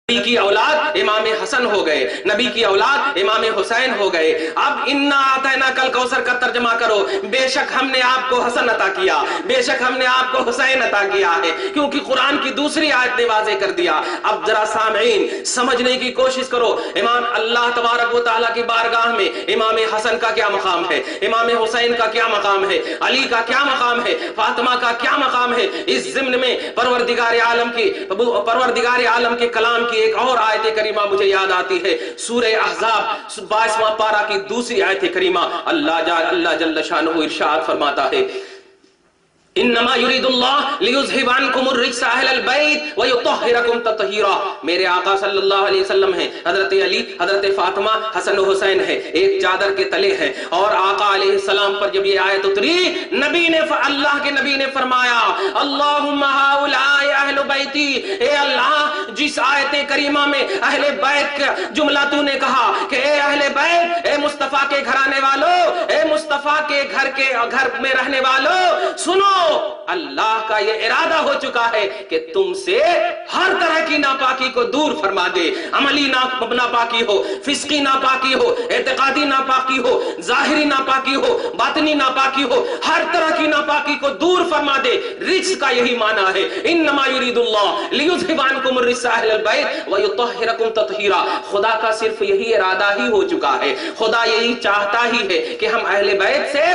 نبی کی اولاد امام حسن ہو گئے، نبی کی اولاد امام حسین ہو گئے۔ اب انا آتینا کل کوثر کا ترجمہ کرو، بے شک ہم نے آپ کو حسن عطا کیا، بے شک ہم نے آپ کو حسین عطا کیا ہے، کیونکہ قرآن کی دوسری آیت نے واضح کر دیا۔ اب ذرا سامعین سمجھنے کی کوشش کرو، امام اللہ تبارک و تعالیٰ کی بارگاہ میں امام حسن کا کیا مقام ہے، امام حسین کا کیا مقام ہے، علی کا کیا مقام ہے، فاطمہ کا کیا مقام ہے۔ اس ضمن میں پروردگار عالم کے کلام کی ایک اور آیت کریمہ مجھے یاد آتی ہے، سورہ احزاب 22واں پارہ کی دوسری آیت کریمہ۔ اللہ جل شانہ ارشاد فرماتا ہے، انما یرید اللہ لیذھب عنکم الرجس اہل البیت ویطہرکم تطہیرا۔ میرے آقا صلی اللہ علیہ وسلم ہیں، حضرت علی، حضرت فاطمہ، حسن و حسین ہے، ایک چادر کے تلے ہیں۔ اور آقا علیہ السلام پر جب یہ آیت اتری، اللہ کے نبی نے فرمایا، اللہم ہؤلاء اہل بیتی، اے اللہ جس آیت کریمہ میں اہل بیت کا جملہ تو نے کہا کہ اے اہل بیت، اے مصطفیٰ کے گھرانے والوں، اے مصطفیٰ کے گھر میں رہنے والوں، سنو، اللہ کا یہ ارادہ ہو چکا ہے کہ تم سے ہر طرح کی ناپاکی کو دور فرما دے، عملی ناپاکی ہو، فسقی ناپاکی ہو، اعتقادی ناپاکی ہو، ظاہری ناپاکی ہو، باطنی ناپاکی ہو، ہر طرح کی ناپاکی کو دور فرما دے۔ رجس کا یہی معنی ہے، انما یرید اللہ لیذھب عنکم الرجس اہل البیت ویطہرکم تطہیرا۔ خدا کا صرف یہی ارادہ ہی ہو چکا ہے، خدا یہی چاہتا ہی ہے کہ ہم اہل بیت سے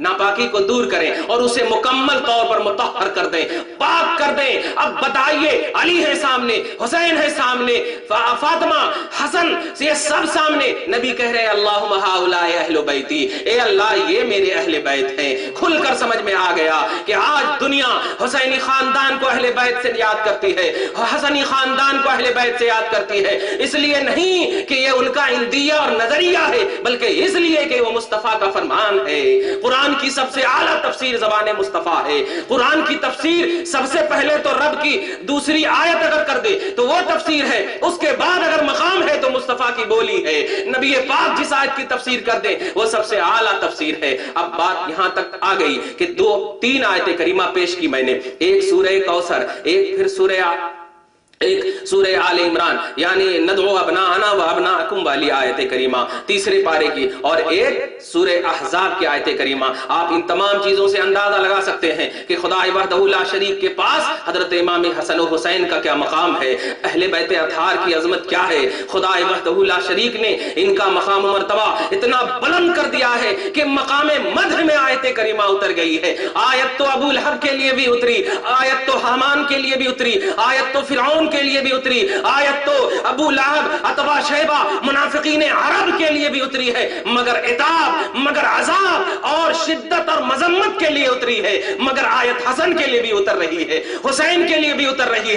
ناپاکی کو دور کریں اور اسے مکمل طور پر مطہر کر دیں، پاک کر دیں۔ اب بتائیے، علی ہے سامنے، حسین ہے سامنے، فاطمہ، حسن، یہ سب سامنے، نبی کہہ رہے اللہم ہؤلاء اہل بیتی، اے اللہ یہ میرے اہل بیت ہیں۔ کھل کر سمجھ میں آ گیا کہ آج دنیا حسینی خاندان کو اہل بیت سے یاد کرتی ہے، حسنی خاندان کو اہل بیت سے یاد کرتی ہے، اس لیے نہیں کہ یہ ان کا اندیہ اور نظریہ ہے، بلکہ اس لیے کہ وہ مصطفیٰ کا فرمان ہے۔ قرآن کی سب سے اعلیٰ تفسیر زبان مصطفیٰ ہے۔ قرآن کی تفسیر سب سے پہلے تو رب کی دوسری آیت اگر کر دے تو وہ تفسیر ہے، اس کے بعد اگر مقام ہے تو مصطفیٰ کی بولی ہے۔ نبی پاک جس آیت کی تفسیر کر دے وہ سب سے اعلیٰ تفسیر ہے۔ اب بات یہاں تک آ گئی کہ تین آیت کریمہ پیش کی میں نے، ایک سورہ کوثر، ایک پھر سورہ آل عمران یعنی ندعو ابناءنا و ابناءکم والی آیت کریمہ تیسرے پارے کی، اور ایک سورہ احزاب کی آیت کریمہ۔ آپ ان تمام چیزوں سے اندازہ لگا سکتے ہیں کہ خدا وحدہ لا شریک کے پاس حضرت امام حسن و حسین کا کیا مقام ہے، اہل بیت اطہار کی عظمت کیا ہے۔ خدا وحدہ لا شریک نے ان کا مقام و مرتبہ اتنا بلند کر دیا ہے کہ مقام مدح میں آیت کریمہ اتر گئی ہے۔ آیت تو ابو لہب کے لیے بھی اتری، آیت تو حامان کے لیے بھی اتری، آیت تو فرعون کے لیے بھی اتری، آیت تو ابو لہب، عتبہ، شیبہ، منافقین عرب کے لیے بھی اتری ہے، مگر عتاب، مگر عذاب اور شدت اور مذمت کے لیے اتری ہے، مگر آیت حسن کے لیے بھی اتر رہی ہے، حسین کے لیے بھی اتر رہی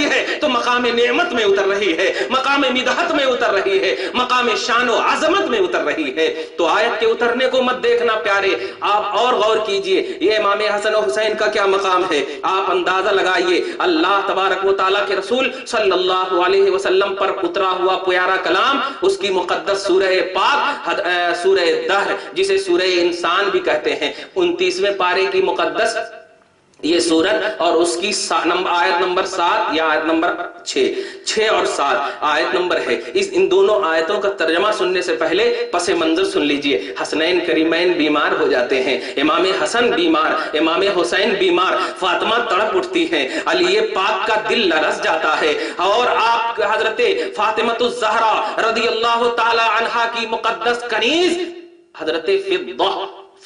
ہے تو مقام نعمت میں اتر رہی ہے، مقام مدحت میں اتر رہی ہے، مقام شان و عظمت میں اتر رہی ہے۔ تو آیت کے اترنے کو مت دیکھنا پیارے، آپ اور غور کیجئے یہ امام حسن و حسین کا کیا مقام ہے۔ آپ اندازہ لگائیے اللہ تبارک و تعالیٰ کے رسول صلی اللہ علیہ وسلم پر اترا ہوا پیارا کلام، اس کی مقدس سورہ پاک، سورہ دہر جسے سورہ انسان بھی کہتے ہیں، 29ویں پارے کی مقدس یہ سورت اور اس کی آیت نمبر 7 یا آیت نمبر 6 اور 7 آیت نمبر ہے۔ ان دونوں آیتوں کا ترجمہ سننے سے پہلے پس منظر سن لیجئے۔ حسنین کریمین بیمار ہو جاتے ہیں، امام حسن بیمار، امام حسین بیمار، فاطمہ تڑپ اٹھتی ہیں، علی پاک کا دل لرز جاتا ہے، اور آپ حضرت فاطمۃ الزہرا رضی اللہ تعالی عنہا کی مقدس کنیز حضرت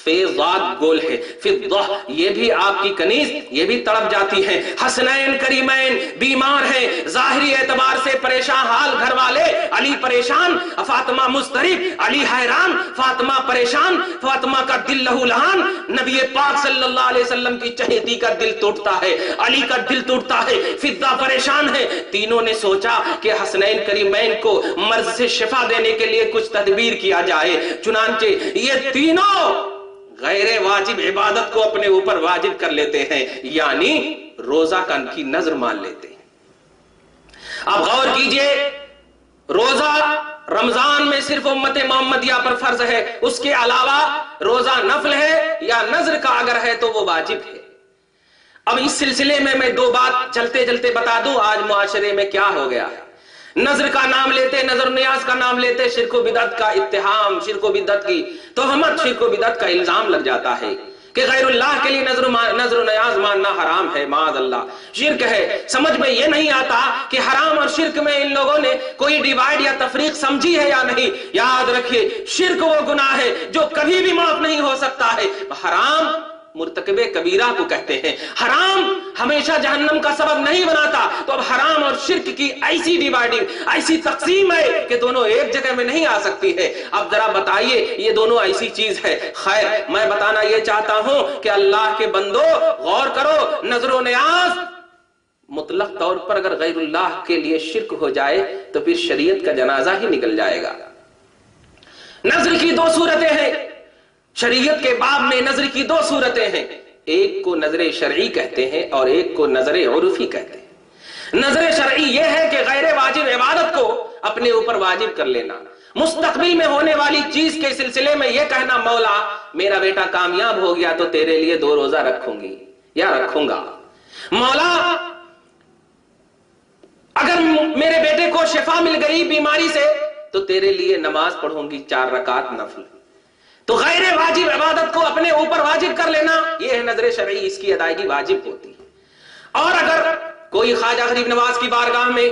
فیضات گول ہے، فضہ، یہ بھی آپ کی کنیز، یہ بھی تڑپ جاتی ہیں۔ حسنین کریمین بیمار ہیں، ظاہری اعتبار سے پریشان حال گھر والے، علی پریشان، فاطمہ مضطرب، علی حیران، فاطمہ پریشان، فاطمہ کا دل لہو لہان، نبی پاک صلی اللہ علیہ وسلم کی چہیتی کا دل ٹوٹتا ہے، علی کا دل ٹوٹتا ہے، فضہ پریشان ہے۔ تینوں نے سوچا کہ حسنین کریمین کو مرض سے شفا دینے کے لیے کچھ تدبیر کیا جائے، چنانچہ یہ تینوں غیر واجب عبادت کو اپنے اوپر واجب کر لیتے ہیں، یعنی روزہ کی نظر مان لیتے ہیں۔ اب غور کیجئے، روزہ رمضان میں صرف امت محمدیہ پر فرض ہے، اس کے علاوہ روزہ نفل ہے یا نذر کا اگر ہے تو وہ واجب ہے۔ اب اس سلسلے میں 2 بات چلتے چلتے بتا دوں آج معاشرے میں کیا ہو گیا ہے۔ نظر کا نام لیتے، نظر و نیاز کا نام لیتے، شرک و بدعت کا اتہام، شرک و بدعت کی تہمت، شرک و بدعت کا الزام لگ جاتا ہے کہ غیر اللہ کے لیے نظر و نیاز ماننا حرام ہے، معاذ اللہ شرک ہے۔ سمجھ میں یہ نہیں آتا کہ حرام اور شرک میں ان لوگوں نے کوئی ڈیوائیڈ یا تفریق سمجھی ہے یا نہیں۔ یاد رکھیے، شرک وہ گناہ ہے جو کبھی بھی معاف نہیں ہو سکتا ہے، حرام مرتکب کبیرہ کو کہتے ہیں۔ حرام ہمیشہ جہنم کا سبب نہیں بناتا، تو اب حرام اور شرک کی ایسی ڈیوائیڈنگ، ایسی تقسیم ہے کہ دونوں ایک جگہ میں نہیں آ سکتی ہے۔ اب ذرا بتائیے یہ دونوں ایسی چیز ہے۔ خیر، میں بتانا یہ چاہتا ہوں کہ اللہ کے بندو غور کرو، نظر و نیاز مطلق طور پر اگر غیر اللہ کے لیے شرک ہو جائے تو پھر شریعت کا جنازہ ہی نکل جائے گا۔ نظر کی 2 صورتیں ہیں، شریعت کے باب میں نظر کی 2 صورتیں ہیں، ایک کو نظر شرعی کہتے ہیں اور ایک کو نظر عرفی کہتے ہیں۔ نظر شرعی یہ ہے کہ غیر واجب عبادت کو اپنے اوپر واجب کر لینا، مستقبل میں ہونے والی چیز کے سلسلے میں یہ کہنا مولا میرا بیٹا کامیاب ہو گیا تو تیرے لیے 2 روزہ رکھوں گی یا رکھوں گا، مولا اگر میرے بیٹے کو شفا مل گئی بیماری سے تو تیرے لیے نماز پڑھوں گی 4 رکعت نفل۔ تو غیر واجب عبادت کو اپنے اوپر واجب کر لینا یہ ہے نظر شرعی، اس کی ادائیگی واجب ہوتی ہے۔ اور اگر کوئی خواجہ غریب نواز کی بارگاہ میں،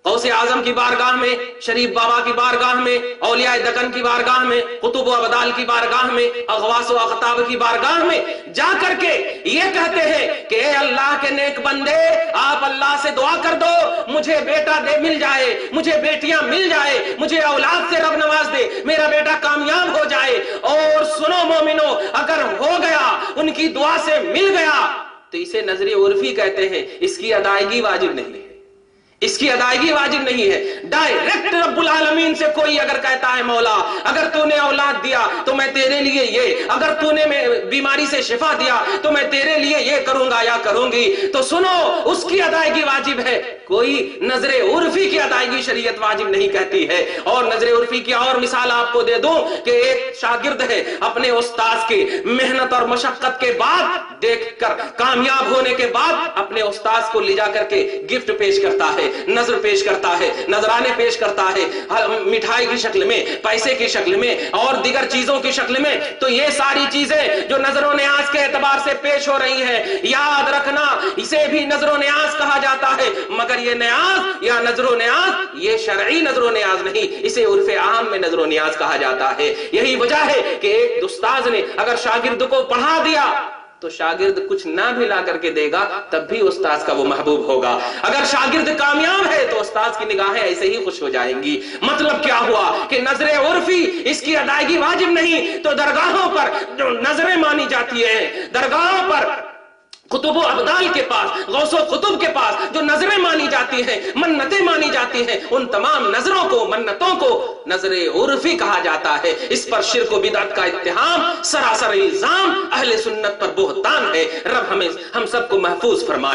غوث اعظم کی بارگاہ میں، شریف بابا کی بارگاہ میں، اولیاء دکن کی بارگاہ میں، قطب و ابدال کی بارگاہ میں، اغواث و اقطاب کی بارگاہ میں جا کر کے یہ کہتے ہیں کہ اے اللہ کے نیک بندے آپ اللہ سے دعا کر دو مجھے بیٹا مل جائے، مجھے بیٹیاں مل جائے، مجھے اولاد سے رب نواز دے، میرا بیٹا کامیاب ہو جائے۔ اور سنو مومنو، اگر ہو گیا ان کی دعا سے مل گیا تو اسے نظر عرفی کہتے ہیں، اس کی ادائیگی واجب نہیں ہے، اس کی ادائیگی واجب نہیں ہے۔ ڈائریکٹ رب العالمین سے کوئی اگر کہتا ہے مولا اگر تو نے اولاد دیا تو میں تیرے لیے یہ، اگر تو نے بیماری سے شفا دیا تو میں تیرے لیے یہ کروں گا یا کروں گی، تو سنو اس کی ادائیگی واجب ہے، کوئی نظر عرفی کی ادائیگی شریعت واجب نہیں کہتی ہے۔ اور نظر عرفی کی اور مثال آپ کو دے دوں کہ ایک شاگرد ہے اپنے استاذ کی محنت اور مشقت کے بعد دیکھ کر کامیاب ہونے کے بعد اپنے استاذ کو لے جا کر کے گفٹ پیش کرتا ہے، نظر پیش کرتا ہے، نذرانے پیش کرتا ہے، مٹھائی کی شکل میں، پیسے کی شکل میں اور دیگر چیزوں کی شکل میں۔ تو یہ ساری چیزیں جو نظر و نیاز کے اعتبار سے پیش ہو رہی ہیں، یاد رکھنا اسے بھی نظر و نیاز کہا جاتا ہے، مگر یہ نیاز یا نظر و نیاز یہ شرعی نظر و نیاز نہیں، اسے عرف عام میں نظر و نیاز کہا جاتا ہے۔ یہی وجہ ہے کہ ایک استاذ نے اگر شاگرد کو پڑھا دیا تو شاگرد کچھ نہ بھی لا کر کے دے گا تب بھی استاذ کا وہ محبوب ہوگا۔ اگر شاگرد کامیاب ہے تو استاذ کی نگاہیں ایسے ہی خوش ہو جائیں گی۔ مطلب کیا ہوا کہ نظر عرفی اس کی ادائیگی واجب نہیں، تو درگاہوں پر جو نظریں مانی جاتی ہیں، درگاہوں پر قطب و ابدال کے پاس، غوث و قطب کے پاس جو نظریں مانی جاتی ہیں، منتیں مانی جاتی ہیں، ان تمام نظروں کو، منتوں کو نظر عرفی کہا جاتا ہے۔ اس پر شرک و بدعت کا اتہام، سراسر الزام اہل سنت پر بہتان ہے۔ رب ہم سب کو محفوظ فرمائے۔